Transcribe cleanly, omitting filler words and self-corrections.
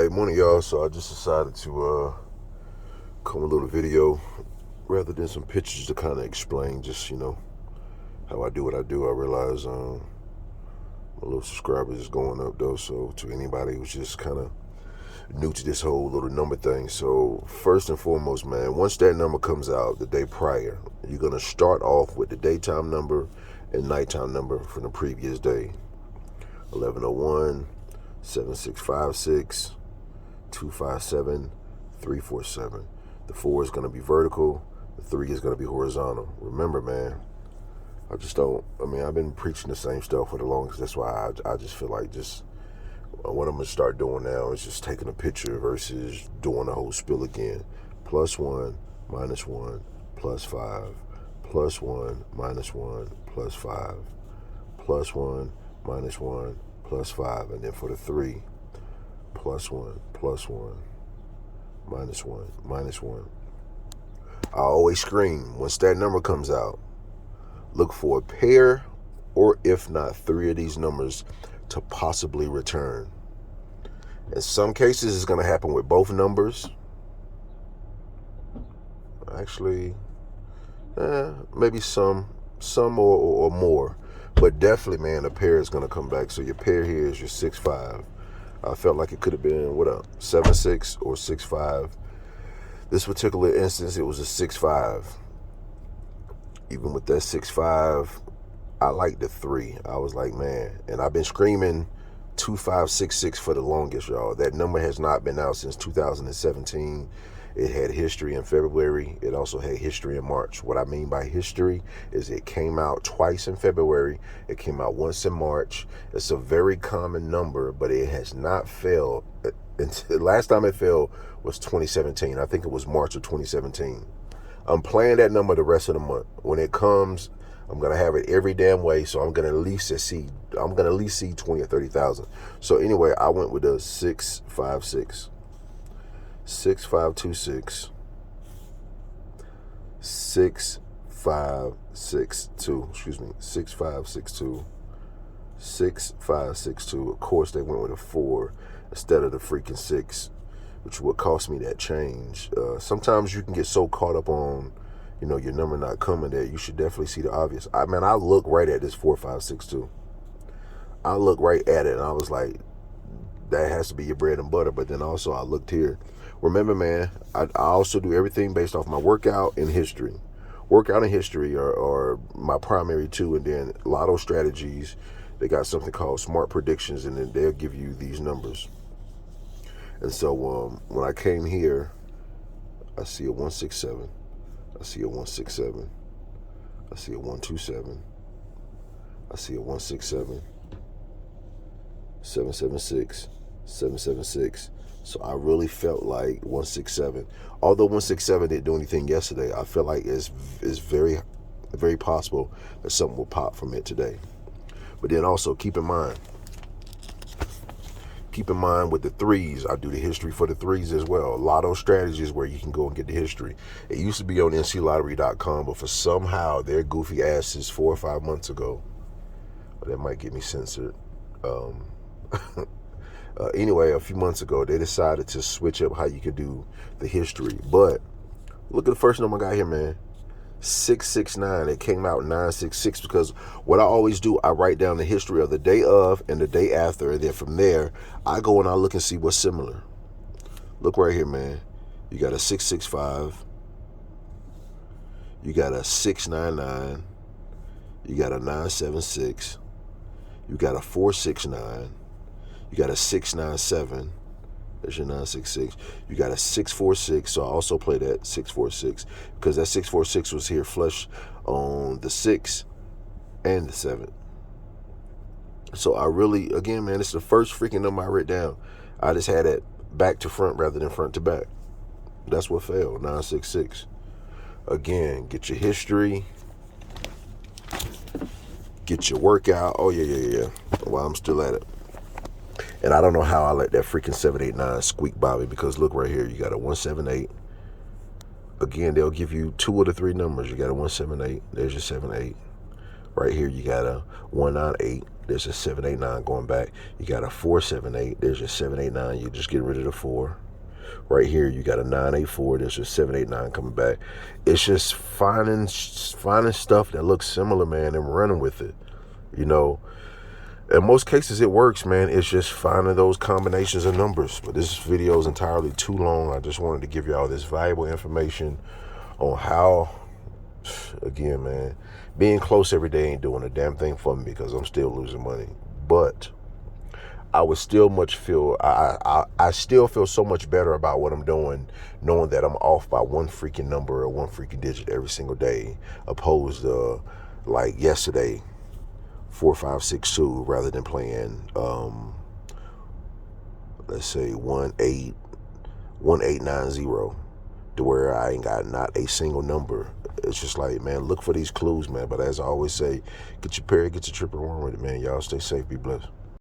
Hey, morning, y'all. So I just decided to come a little video rather than some pictures to kind of explain just, how I do what I do. I realize my little subscribers is going up, though. So to anybody who's just kind of new to this whole little number thing. So first and foremost, man, once that number comes out the day prior, you're going to start off with the daytime number and nighttime number from the previous day. 1101, 7656. 257, 347. The 4 is going to be vertical. The 3 is going to be horizontal. Remember, man, I've been preaching the same stuff for the longest. That's why I just feel like what I'm going to start doing now is just taking a picture versus doing the whole spiel again. +1, -1, +5. +1, -1, +5. +1, -1, +5. And then for the 3, +1, +1, -1, -1. I always scream once that number comes out, look for a pair or if not 3 of these numbers to possibly return. In some cases, it's going to happen with both numbers. Actually, maybe some or more. But definitely, man, a pair is going to come back. So your pair here is your 6-5. I felt like it could have been, 7-6 or 6-5. This particular instance, it was a 6-5. Even with that 6-5, I like the 3. I was like, man, and I've been screaming 2566 for the longest, y'all. That number has not been out since 2017. It had history in February. It also had history in March. What I mean by history is it came out twice in February. It came out once in March. It's a very common number, but it has not failed. The last time it failed was 2017. I think it was March of 2017. I'm playing that number the rest of the month. When it comes, I'm gonna have it every damn way. So I'm gonna at least see 20 or 30,000. So anyway, I went with a 656. 6526, 6562, 6562, 6562. Of course, they went with a 4 instead of the freaking 6, which would cost me that change. Sometimes you can get so caught up on, your number not coming that you should definitely see the obvious. I look right at this 4562. I look right at it and I was like, that has to be your bread and butter. But then also I looked here. Remember, man, I also do everything based off my workout and history. Workout and history are my primary two, and then Lotto Strategies, they got something called Smart Predictions, and then they'll give you these numbers. And so when I came here, I see a 167. I see a 167. I see a 127. I see a 167. 776. 776. So I really felt like 167. Although 167 didn't do anything yesterday, I feel like it's very, very possible that something will pop from it today. But then also keep in mind with the 3s, I do the history for the 3s as well. Lotto Strategies where you can go and get the history. It used to be on nclottery.com, but for somehow their goofy asses 4 or 5 months ago, that might get me censored. Anyway, a few months ago, they decided to switch up how you could do the history. But look at the first number I got here, man. 669. It came out 966 because what I always do, I write down the history of the day of and the day after. And then from there, I go and I look and see what's similar. Look right here, man. You got a 665. You got a 699. You got a 976. You got a 469. You got a 697. That's your 966. You got a 646. So I also play that 646 because that 646 was here flush on the 6 and the 7. So I really, again, man, it's the first freaking number I wrote down. I just had it back to front rather than front to back. That's what failed. 966. Again, get your history. Get your workout. Oh, yeah. While I'm still at it. And I don't know how I let that freaking 789 squeak by me because look right here. You got a 178. Again, they'll give you 2 of the 3 numbers. You got a 178. There's your 78. Right here, you got a 198. There's a 789 going back. You got a 478. There's your 789. You just get rid of the 4. Right here, you got a 984. There's your 789 coming back. It's just finding stuff that looks similar, man, and running with it. You know, in most cases, it works, man. It's just finding those combinations of numbers. But this video is entirely too long. I just wanted to give y'all this valuable information on how, again, man, being close every day ain't doing a damn thing for me because I'm still losing money. But I would still I still feel so much better about what I'm doing, knowing that I'm off by one freaking number or one freaking digit every single day, opposed to like yesterday, 4562, rather than playing let's say 1890, to where I ain't got not a single number. It's just like, man, look for these clues, man. But as I always say, get your pair, get your trip, and run with it, man. Y'all stay safe, be blessed.